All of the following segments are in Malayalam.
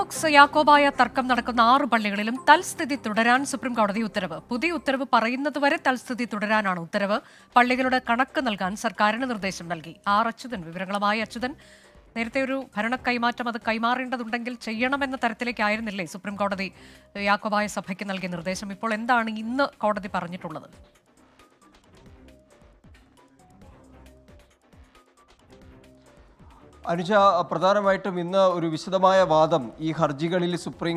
ഓർത്തഡോക്സ് യാക്കോബായ തർക്കം നടക്കുന്ന 6 പള്ളികളിലും തൽസ്ഥിതി തുടരാൻ സുപ്രീം കോടതി ഉത്തരവ്. പുതിയ ഉത്തരവ് പറയുന്നതുവരെ തൽസ്ഥിതി തുടരാനാണ് ഉത്തരവ്. പള്ളികളുടെ കണക്ക് നൽകാൻ സർക്കാരിന് നിർദ്ദേശം നൽകി. അച്യുതൻ വിവരങ്ങളുമായി. അച്യുതൻ, നേരത്തെ ഒരു ഭരണ കൈമാറ്റം അത് കൈമാറേണ്ടതുണ്ടെങ്കിൽ ചെയ്യണമെന്ന തരത്തിലേക്കായിരുന്നില്ലേ സുപ്രീം കോടതി യാക്കോബായ സഭയ്ക്ക് നൽകിയ നിർദ്ദേശം? ഇപ്പോൾ എന്താണ് ഇന്ന് കോടതി പറഞ്ഞിട്ടുള്ളത്? അനുജ, പ്രധാനമായിട്ടും ഇന്ന് ഒരു വിശദമായ വാദം ഈ ഹർജികളിൽ സുപ്രീം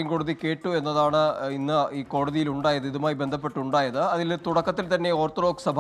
കോടതി കേട്ടു എന്നതാണ് ഇന്ന് ഈ കോടതിയിൽ ഉണ്ടായത്, ഇതുമായി ബന്ധപ്പെട്ടുണ്ടായത്. അതിൽ തുടക്കത്തിൽ തന്നെ ഓർത്തഡോക്സ് സഭ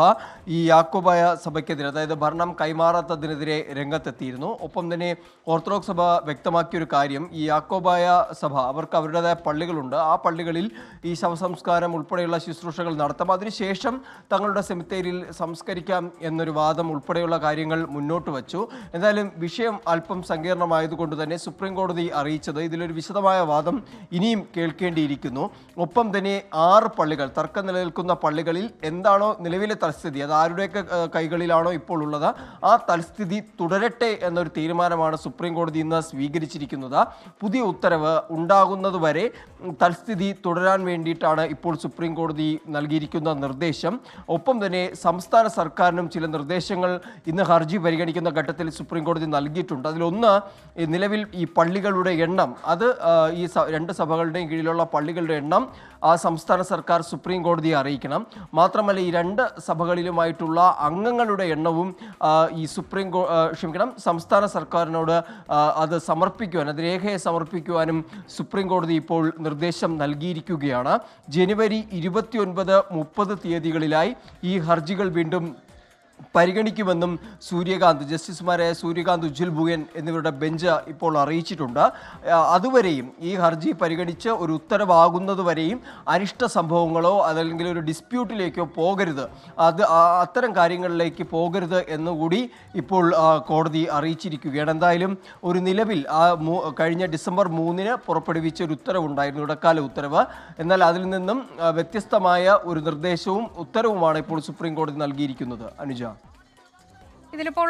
ഈ യാക്കോബായ സഭയ്ക്കെതിരെ, അതായത് ഭരണം കൈമാറാത്തതിനെതിരെ രംഗത്തെത്തിയിരുന്നു. ഒപ്പം തന്നെ ഓർത്തഡോക്സ് സഭ വ്യക്തമാക്കിയൊരു കാര്യം, ഈ യാക്കോബായ സഭ അവർക്ക് അവരുടേതായ പള്ളികളുണ്ട്, ആ പള്ളികളിൽ ഈ ശവസംസ്കാരം ഉൾപ്പെടെയുള്ള ശുശ്രൂഷകൾ നടത്താം, അതിനുശേഷം തങ്ങളുടെ സെമിത്തേരിയിൽ സംസ്കരിക്കാം എന്നൊരു വാദം ഉൾപ്പെടെയുള്ള കാര്യങ്ങൾ മുന്നോട്ട് വച്ചു. എന്തായാലും വിഷയം അല്പം സങ്കീർണമായതുകൊണ്ട് തന്നെ സുപ്രീം കോടതി അറിയിച്ചത് ഇതിലൊരു വിശദമായ വാദം ഇനിയും കേൾക്കേണ്ടിയിരിക്കുന്നു. ഒപ്പം തന്നെ 6 പള്ളികൾ, തർക്കം നിലനിൽക്കുന്ന പള്ളികളിൽ എന്താണോ നിലവിലെ തൽസ്ഥിതി, അത് ആരുടെയൊക്കെ കൈകളിലാണോ ഇപ്പോൾ ഉള്ളത്, ആ തൽസ്ഥിതി തുടരട്ടെ എന്നൊരു തീരുമാനമാണ് സുപ്രീം കോടതി ഇന്ന് സ്വീകരിച്ചിരിക്കുന്നത്. പുതിയ ഉത്തരവ് ഉണ്ടാകുന്നതുവരെ തൽസ്ഥിതി തുടരാൻ വേണ്ടിയിട്ടാണ് ഇപ്പോൾ സുപ്രീം കോടതി നൽകിയിരിക്കുന്ന നിർദ്ദേശം. ഒപ്പം തന്നെ സംസ്ഥാന സർക്കാരിനും ചില നിർദ്ദേശങ്ങൾ ഇന്ന് ഹർജി പരിഗണിക്കുന്ന ഘട്ടത്തിൽ സുപ്രീം കോടതി നൽകിയിട്ടുണ്ട്. അതിലൊന്ന്, നിലവിൽ ഈ പള്ളികളുടെ എണ്ണം, അത് ഈ 2 സഭകളുടെയും കീഴിലുള്ള പള്ളികളുടെ എണ്ണം ആ സംസ്ഥാന സർക്കാർ സുപ്രീം കോടതിയെ അറിയിക്കണം. മാത്രമല്ല ഈ 2 സഭകളിലുമായിട്ടുള്ള അംഗങ്ങളുടെ എണ്ണവും ഈ സംസ്ഥാന സർക്കാരിനോട് അത് സമർപ്പിക്കുവാൻ, അത് രേഖയെ സമർപ്പിക്കുവാനും സുപ്രീം കോടതി ഇപ്പോൾ നിർദ്ദേശം നൽകിയിരിക്കുകയാണ്. ജനുവരി 29, 30 തീയതികളിലായി ഈ ഹർജികൾ വീണ്ടും പരിഗണിക്കുമെന്നും ജസ്റ്റിസുമാരായ സൂര്യകാന്ത്, ഉജ്ജൽ ബുഗൻ എന്നിവരുടെ ബെഞ്ച് ഇപ്പോൾ അറിയിച്ചിട്ടുണ്ട്. അതുവരെയും ഈ ഹർജി പരിഗണിച്ച് ഒരു ഉത്തരവാകുന്നതുവരെയും അനിഷ്ട സംഭവങ്ങളോ അതല്ലെങ്കിൽ ഒരു ഡിസ്പ്യൂട്ടിലേക്കോ പോകരുത്, അത്തരം കാര്യങ്ങളിലേക്ക് പോകരുത് എന്നുകൂടി ഇപ്പോൾ കോടതി അറിയിച്ചിരിക്കുകയാണ്. എന്തായാലും ഒരു നിലവിൽ കഴിഞ്ഞ ഡിസംബർ 3 പുറപ്പെടുവിച്ച ഒരു ഉത്തരവുണ്ടായിരുന്നു, ഇടക്കാല ഉത്തരവ്. എന്നാൽ അതിൽ നിന്നും വ്യത്യസ്തമായ ഒരു നിർദ്ദേശവും ഉത്തരവുമാണ് ഇപ്പോൾ സുപ്രീം കോടതി നൽകിയിരിക്കുന്നത്. അനുജ, ഇതിലിപ്പോൾ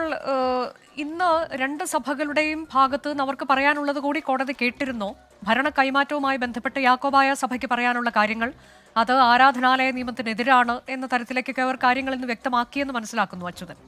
ഇന്ന് 2 സഭകളുടെയും ഭാഗത്ത് നിന്ന് അവർക്ക് പറയാനുള്ളത് കൂടി കോടതി കേട്ടിരുന്നോ? ഭരണ കൈമാറ്റവുമായി ബന്ധപ്പെട്ട് യാക്കോബായ സഭയ്ക്ക് പറയാനുള്ള കാര്യങ്ങൾ, അത് ആരാധനാലയ നിയമത്തിനെതിരാണ് എന്ന തരത്തിലേക്കൊക്കെ അവർ കാര്യങ്ങൾ ഇന്ന് വ്യക്തമാക്കിയെന്ന് മനസ്സിലാക്കുന്നു അച്യുതൻ.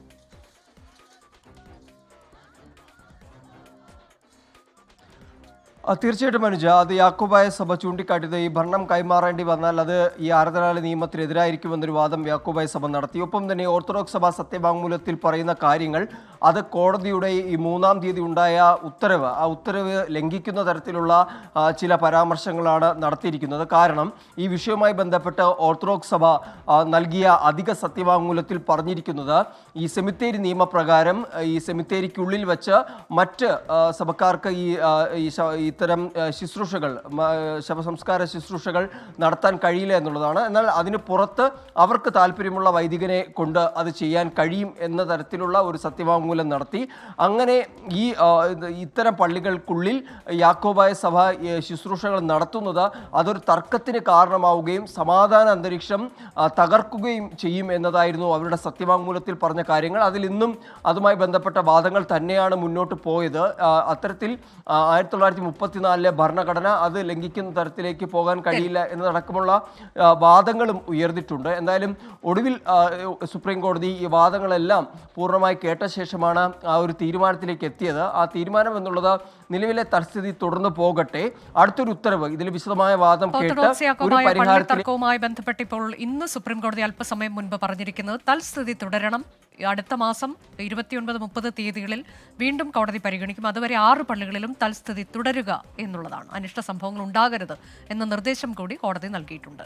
തീർച്ചയായിട്ടും അനുജ, അത് യാക്കോബായ സഭ ചൂണ്ടിക്കാട്ടിയത് ഈ ഭരണം കൈമാറേണ്ടി വന്നാൽ അത് ഈ ആരാധനാലയ നിയമത്തിനെതിരായിരിക്കുമെന്നൊരു വാദം യാക്കോബായ സഭ നടത്തി. ഒപ്പം തന്നെ ഓർത്തഡോക്സ് സഭ സത്യവാങ്മൂലത്തിൽ പറയുന്ന കാര്യങ്ങൾ, അത് കോടതിയുടെ ഈ 3-ാം തീയതി ഉണ്ടായ ഉത്തരവ്, ആ ഉത്തരവ് ലംഘിക്കുന്ന തരത്തിലുള്ള ചില പരാമർശങ്ങളാണ് നടത്തിയിരിക്കുന്നത്. കാരണം ഈ വിഷയവുമായി ബന്ധപ്പെട്ട് ഓർത്തഡോക്സ് സഭ നൽകിയ അധിക സത്യവാങ്മൂലത്തിൽ പറഞ്ഞിരിക്കുന്നത്, ഈ സെമിത്തേരി നിയമപ്രകാരം ഈ സെമിത്തേരിക്കുള്ളിൽ വെച്ച് മറ്റ് സഭക്കാർക്ക് ഇത്തരം ശുശ്രൂഷകൾ, ശവസംസ്കാര ശുശ്രൂഷകൾ നടത്താൻ കഴിയില്ല എന്നുള്ളതാണ്. എന്നാൽ അതിന് പുറത്ത് അവർക്ക് താല്പര്യമുള്ള വൈദികനെ കൊണ്ട് അത് ചെയ്യാൻ കഴിയും എന്ന തരത്തിലുള്ള ഒരു സത്യവാങ്മൂലം നടത്തി. അങ്ങനെ ഈ ഇത്തരം പള്ളികൾക്കുള്ളിൽ യാക്കോബായ സഭ ശുശ്രൂഷകൾ നടത്തുന്നത് അതൊരു തർക്കത്തിന് കാരണമാവുകയും സമാധാന അന്തരീക്ഷം തകർക്കുകയും ചെയ്യും എന്നതായിരുന്നു അവരുടെ സത്യവാങ്മൂലത്തിൽ പറഞ്ഞ കാര്യങ്ങൾ. അതിൽ ഇന്നും അതുമായി ബന്ധപ്പെട്ട വാദങ്ങൾ തന്നെയാണ് മുന്നോട്ട് പോയത്. അത്തരത്തിൽ 1934 ഭരണഘടന അത് ലംഘിക്കുന്ന തരത്തിലേക്ക് പോകാൻ കഴിയില്ല എന്നതടക്കമുള്ള വാദങ്ങളും ഉയർന്നിട്ടുണ്ട്. എന്തായാലും ഒടുവിൽ സുപ്രീം കോടതി ഈ വാദങ്ങളെല്ലാം പൂർണ്ണമായി കേട്ട ശേഷമാണ് ആ ഒരു തീരുമാനത്തിലേക്ക് എത്തിയത്. ആ തീരുമാനം എന്നുള്ളത് നിലവിലെ തൽസ്ഥിതി തുടർന്ന് പോകട്ടെ, അടുത്തൊരു ഉത്തരവ് ഇതിൽ വിശദമായ വാദം കേട്ട് ഒരു തർക്കവുമായി ബന്ധപ്പെട്ട് ഇപ്പോൾ ഇന്ന് സുപ്രീം കോടതി അല്പസമയം മുൻപ് പറഞ്ഞിരിക്കുന്നത് തൽസ്ഥിതി തുടരണം. അടുത്ത മാസം 29, 30 തീയതികളിൽ വീണ്ടും കോടതി പരിഗണിക്കും. അതുവരെ 6 പള്ളികളിലും തൽസ്ഥിതി തുടരുക എന്നുള്ളതാണ്. അനിഷ്ട സംഭവങ്ങൾ ഉണ്ടാകരുത് എന്ന നിർദ്ദേശം കൂടി കോടതി നൽകിയിട്ടുണ്ട്.